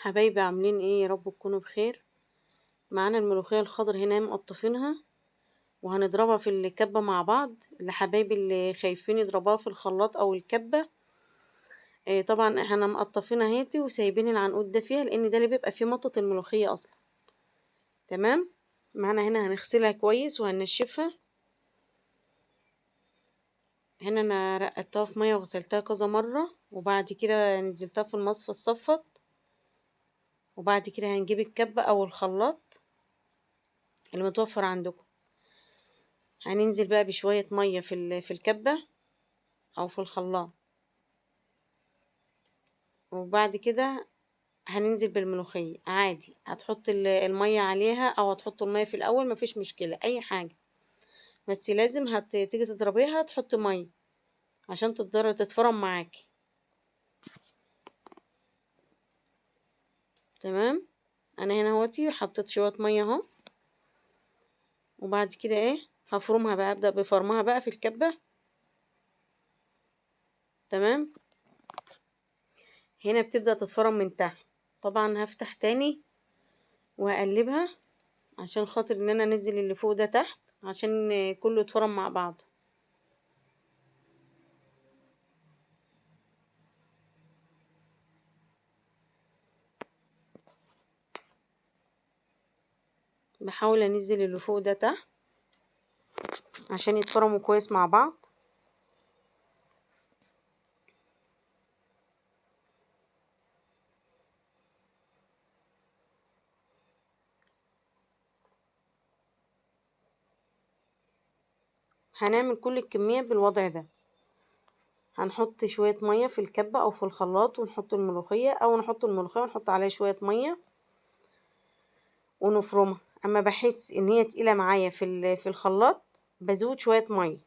حبايبي عاملين ايه؟ يا رب تكونوا بخير. معانا الملوخية الخضر هنا مقطفينها وهنضربها في الكبة مع بعض. لحبايبي اللي خايفين يضربوها في الخلاط او الكبة، طبعا احنا مقطفينها هاتي وسايبين العنقود ده فيها لان ده اللي بيبقى فيه مطة الملوخية اصلا. تمام. معانا هنا هنغسلها كويس وهنشفها. هنا انا رقدتها في مية وغسلتها كذا مرة، وبعد كده نزلتها في المصفى الصفت، وبعد كده هنجيب الكبة او الخلاط اللي متوفر عندكم. هننزل بقى بشوية مية في الكبة او في الخلاط، وبعد كده هننزل بالملوخية عادي. هتحط المية عليها او هتحط المية في الاول، مفيش مشكلة اي حاجة، بس لازم تيجي تضربيها تحط مية عشان تتفرم معاكي. تمام. انا هنا اهوتي حطيت شوية مية اهو، وبعد كده ايه هفرمها بقى، ابدأ بفرمها بقى في الكبة. تمام. هنا بتبدأ تتفرم من تحت. طبعا هفتح تاني وهقلبها عشان خاطر ان انا انزل اللي فوق ده تحت عشان كله يتفرم مع بعض. بحاول انزل اللي فوق ده تحت عشان يتفرموا كويس مع بعض. هنعمل كل الكمية بالوضع ده. هنحط شوية مية في الكبة او في الخلاط ونحط الملوخية، او نحط الملوخية ونحط عليها شوية مية ونفرمها. اما بحس ان هي تقيلة معايا في الخلاط بزود شوية مية.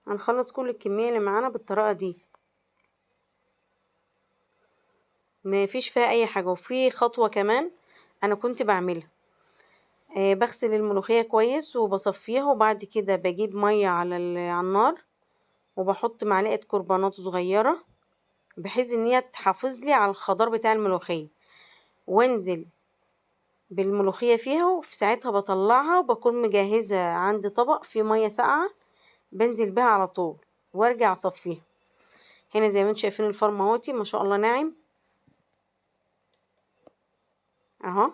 هنخلص كل الكمية اللي معانا بالطريقة دي، ما فيش فيها اي حاجة. وفي خطوة كمان انا كنت بعملها، بغسل الملوخية كويس وبصفيها، وبعد كده بجيب مية على النار وبحط معلقة كربونات صغيرة بحيث ان هي تحافظ لي على الخضار بتاع الملوخية، وانزل بالملوخية فيها. وفي ساعتها بطلعها وبكون مجهزة عندي طبق فيه مية ساقعة بنزل بيها على طول وارجع اصفيها. هنا زي ما انتم شايفين الفرن اهوتي ما شاء الله ناعم اهو،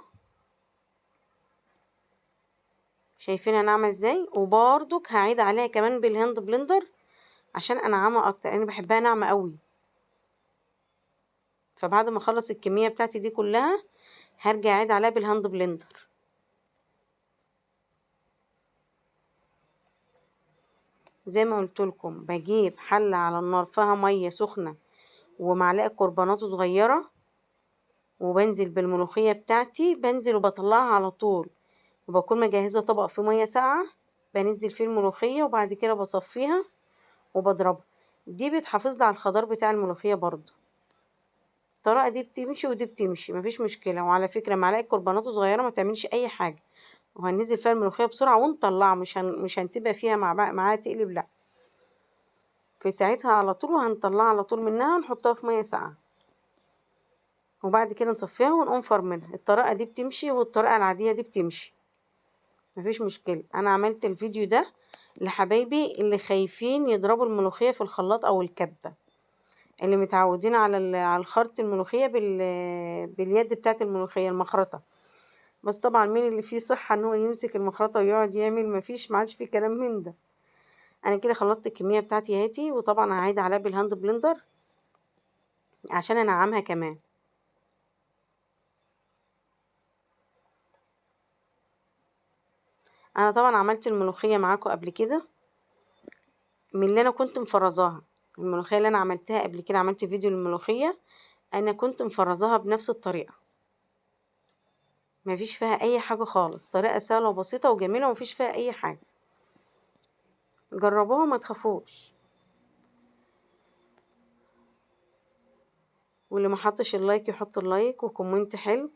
شايفينها ناعمة ازاي. وبرضك هعيد عليها كمان بالهاند بلندر عشان انعمها اكتر، انا بحبها ناعمة قوي. فبعد ما اخلص الكمية بتاعتي دي كلها هرجع اعيد عليها بالهاند بلندر. زي ما قلت لكم بجيب حلة على النار فيها مية سخنة ومعلقة كربونات صغيرة، وبنزل بالملوخية بتاعتي، بنزل وبطلعها على طول، وبكون مجهزة طبق فيه مية ساقعة بنزل فيه الملوخية، وبعد كده بصفيها وبضربها. دي بتحافظ لي على الخضار بتاع الملوخية برضو. الطريقة دي بتمشي ودي بتمشي مفيش مشكلة. وعلى فكرة معلقة كربونات صغيرة ما تعملش اي حاجة، وهننزل فيها الملوخية بسرعة ونطلعها، مش هنسيبها فيها معاها تقلب، لا، في ساعتها على طول، وهنطلعها على طول منها ونحطها في مية ساقعة، وبعد كده نصفيها ونقوم فرمنها. الطريقة دي بتمشي والطريقة العادية دي بتمشي مفيش مشكلة. انا عملت الفيديو ده لحبايبي اللي خايفين يضربوا الملوخية في الخلاط او الكبة، اللي متعودين على الخرط الملوخية باليد بتاعت الملوخية المخرطة. بس طبعا مين اللي فيه صحة ان هو يمسك المخرطة ويقعد يعمل؟ مفيش، ما عادش فيه كلام من ده. انا كده خلصت الكمية بتاعتي هاتي، وطبعا هعيد عليها بالهاند بلندر عشان انعمها كمان. انا طبعا عملت الملوخية معاكم قبل كده من اللي انا كنت مفرزاها. الملوخية اللي انا عملتها قبل كده، عملت فيديو للملوخية انا كنت مفرزاها بنفس الطريقة، مفيش فيها اي حاجة خالص، طريقة سهلة وبسيطة وجميلة ومفيش فيها اي حاجة. جربوها ما تخافوش. واللي ما حطش اللايك يحط اللايك وكومنت حلو.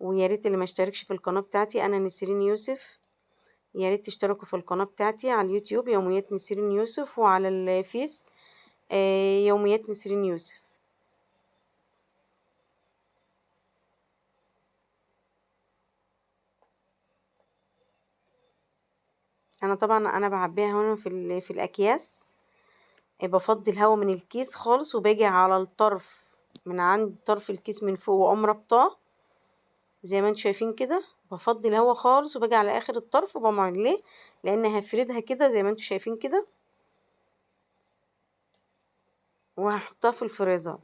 ويا ريت اللي ما اشتركش في القناة بتاعتي، انا نسرين يوسف، يا ريت تشتركوا في القناة بتاعتي على اليوتيوب يوميات نسرين يوسف، وعلى الفيس يوميات نسرين يوسف. انا طبعا انا بعبيها هنا في الاكياس. بفضي الهواء من الكيس خالص، وباجي على الطرف من عند طرف الكيس من فوق واقوم ربطاه زي ما انتم شايفين كده. بفضي الهواء خالص وباجي على اخر الطرف وبقوم عليه، لان هفردها كده زي ما انتم شايفين كده، وهحطها في الفريزر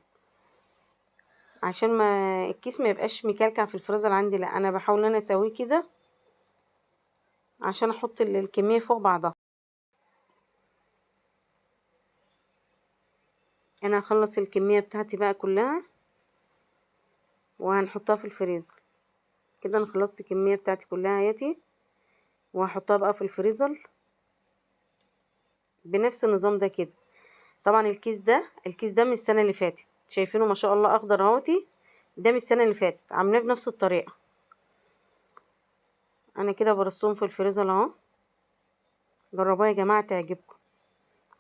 عشان ما الكيس ما يبقاش مكلكع في الفريزر عندي. لا، انا بحاول ان انا اسويه كده عشان احط الكميه فوق بعضها. انا هخلص الكميه بتاعتي بقى كلها وهنحطها في الفريزر كده. انا خلصت الكميه بتاعتي كلها اهيتي، وهحطها بقى في الفريزر بنفس النظام ده كده. طبعا الكيس ده من السنه اللي فاتت، شايفينه ما شاء الله اخضر اهوتي. ده من السنه اللي فاتت، عاملاه بنفس الطريقه. انا كده برصهم في الفريزر اهو. جربوها يا جماعه تعجبكم،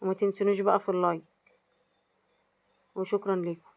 وما تنسونيش بقى في اللايك، وشكرا لكم.